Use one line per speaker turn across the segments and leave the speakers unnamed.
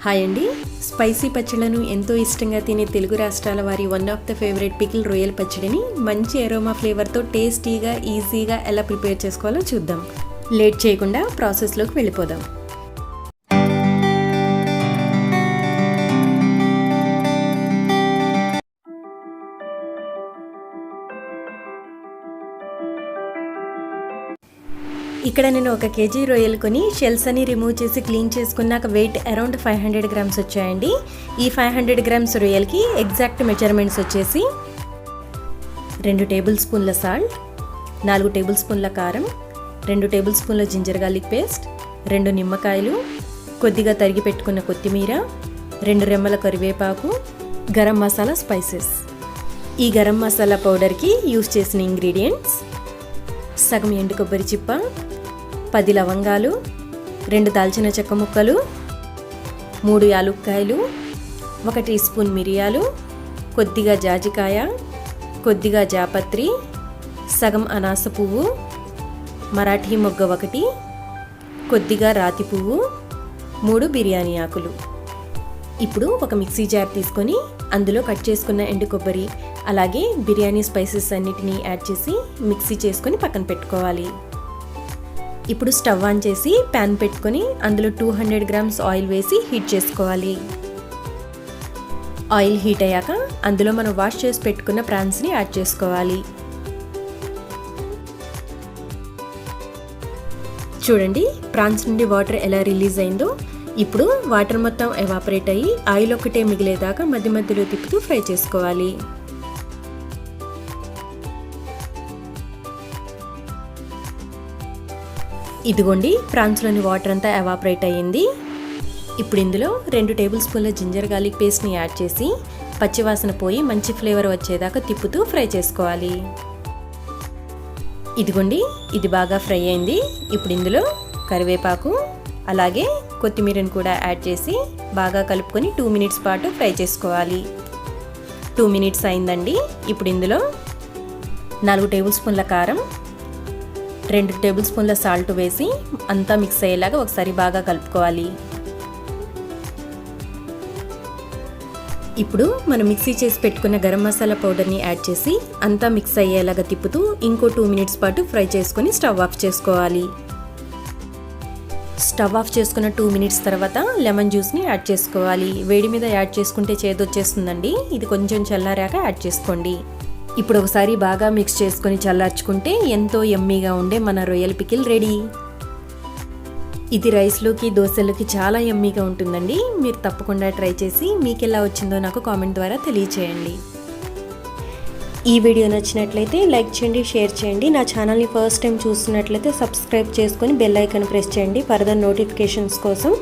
Hi అండి, spicy పచ్చళ్ళను ఎంతో ఇష్టంగా తినే తెలుగు రాష్ట్రాల వారి one of the favourite pickle రొయ్యల పచ్చడిని మంచి అరోమా ఫ్లేవర్తో టేస్టీగా ఈజీగా ఎలా ప్రిపేర్ చేసుకోవాలో చూద్దాం. లేట్ చేయకుండా ప్రాసెస్లోకి వెళ్ళిపోదాం. ఇక్కడ నేను 1 kg రొయ్యలు కొని షెల్స్ అని రిమూవ్ చేసి క్లీన్ చేసుకున్నాక వెయిట్ అరౌండ్ 500 grams వచ్చాయండి. ఈ 500 grams రొయ్యలకి ఎగ్జాక్ట్ మెజర్మెంట్స్ వచ్చేసి 2 టేబుల్ స్పూన్ల సాల్ట్, 4 టేబుల్ స్పూన్ల కారం, 2 టేబుల్ స్పూన్ల జింజర్ గార్లిక్ పేస్ట్, 2 నిమ్మకాయలు, కొద్దిగా తరిగి పెట్టుకున్న కొత్తిమీర, 2 రెమ్మల కరివేపాకు, గరం మసాలా స్పైసెస్. ఈ గరం మసాలా పౌడర్కి యూస్ చేసిన ఇంగ్రీడియంట్స్: సగం ఎండు కొబ్బరి చిప్ప, 10 లవంగాలు, 2 దాల్చిన చెక్క ముక్కలు, 3 యాలుక్కాయలు, 1 టీ స్పూన్ మిరియాలు, కొద్దిగా జాజికాయ, కొద్దిగా జాపత్రి, సగం అనాస పువ్వు, మరాఠీ మొగ్గ 1, కొద్దిగా రాతి పువ్వు, 3 బిర్యానీ ఆకులు. ఇప్పుడు ఒక మిక్సీ జార్ తీసుకొని అందులో కట్ చేసుకున్న ఎండు కొబ్బరి అలాగే బిర్యానీ స్పైసెస్ అన్నిటినీ యాడ్ చేసి మిక్సీ చేసుకొని పక్కన పెట్టుకోవాలి. ఇప్పుడు స్టవ్ ఆన్ చేసి ప్యాన్ పెట్టుకొని అందులో 200 grams ఆయిల్ వేసి హీట్ చేసుకోవాలి. ఆయిల్ హీట్ అయ్యాక అందులో మనం వాష్ చేసి పెట్టుకున్న ప్రాన్స్ని యాడ్ చేసుకోవాలి. చూడండి, ప్రాన్స్ నుండి వాటర్ ఎలా రిలీజ్ అయిందో. ఇప్పుడు వాటర్ మొత్తం ఎవాపరేట్ అయ్యి ఆయిల్ ఒక్కటే మిగిలేదాకా మధ్య మధ్యలో తిప్పుతూ ఫ్రై చేసుకోవాలి. ఇదిగోండి, ప్రాన్స్లోని వాటర్ అంతా ఎవాపరేట్ అయ్యింది. ఇప్పుడు ఇందులో 2 టేబుల్ స్పూన్ల జింజర్ గార్లిక్ పేస్ట్ని యాడ్ చేసి పచ్చివాసన పోయి మంచి ఫ్లేవర్ వచ్చేదాకా తిప్పుతూ ఫ్రై చేసుకోవాలి. ఇదిగోండి, ఇది బాగా ఫ్రై అయింది. ఇప్పుడు ఇందులో కరివేపాకు అలాగే కొత్తిమీరను కూడా యాడ్ చేసి బాగా కలుపుకొని 2 minutes పాటు ఫ్రై చేసుకోవాలి. 2 minutes అయిందండి. ఇప్పుడు ఇందులో 4 టేబుల్ స్పూన్ల కారం, 2 టేబుల్ స్పూన్ల సాల్ట్ వేసి అంతా మిక్స్ అయ్యేలాగా ఒకసారి బాగా కలుపుకోవాలి. ఇప్పుడు మనం మిక్సీ చేసి పెట్టుకున్న గరం మసాలా పౌడర్ని యాడ్ చేసి అంతా మిక్స్ అయ్యేలాగా తిప్పుతూ ఇంకో 2 minutes పాటు ఫ్రై చేసుకొని స్టవ్ ఆఫ్ చేసుకోవాలి. స్టవ్ ఆఫ్ చేసుకున్న 2 minutes తర్వాత లెమన్ జ్యూస్ని యాడ్ చేసుకోవాలి. వేడి మీద యాడ్ చేసుకుంటే చేదొచ్చేస్తుందండి. ఇది కొంచెం చల్లారాక యాడ్ చేసుకోండి. ఇప్పుడు ఒకసారి బాగా మిక్స్ చేసుకొని చల్లార్చుకుంటే ఎంతో యమ్మీగా ఉండే మన రొయ్యల పికిల్ రెడీ. ఇది రైస్లోకి దోశలోకి చాలా యమ్మీగా ఉంటుందండి. మీరు తప్పకుండా ట్రై చేసి మీకు ఎలా వచ్చిందో నాకు కామెంట్ ద్వారా తెలియచేయండి. ఈ వీడియో నచ్చినట్లయితే లైక్ చేయండి, షేర్ చేయండి. నా ఛానల్ని ఫస్ట్ టైం చూస్తున్నట్లయితే సబ్స్క్రైబ్ చేసుకొని బెల్ ఐకాన్ ప్రెస్ చేయండి ఫర్దర్ నోటిఫికేషన్స్ కోసం.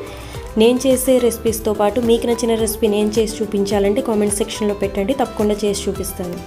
నేను చేసే రెసిపీస్తో పాటు మీకు నచ్చిన రెసిపీ నేను చేసి చూపించాలంటే కామెంట్ సెక్షన్లో పెట్టండి, తప్పకుండా చేసి చూపిస్తాను.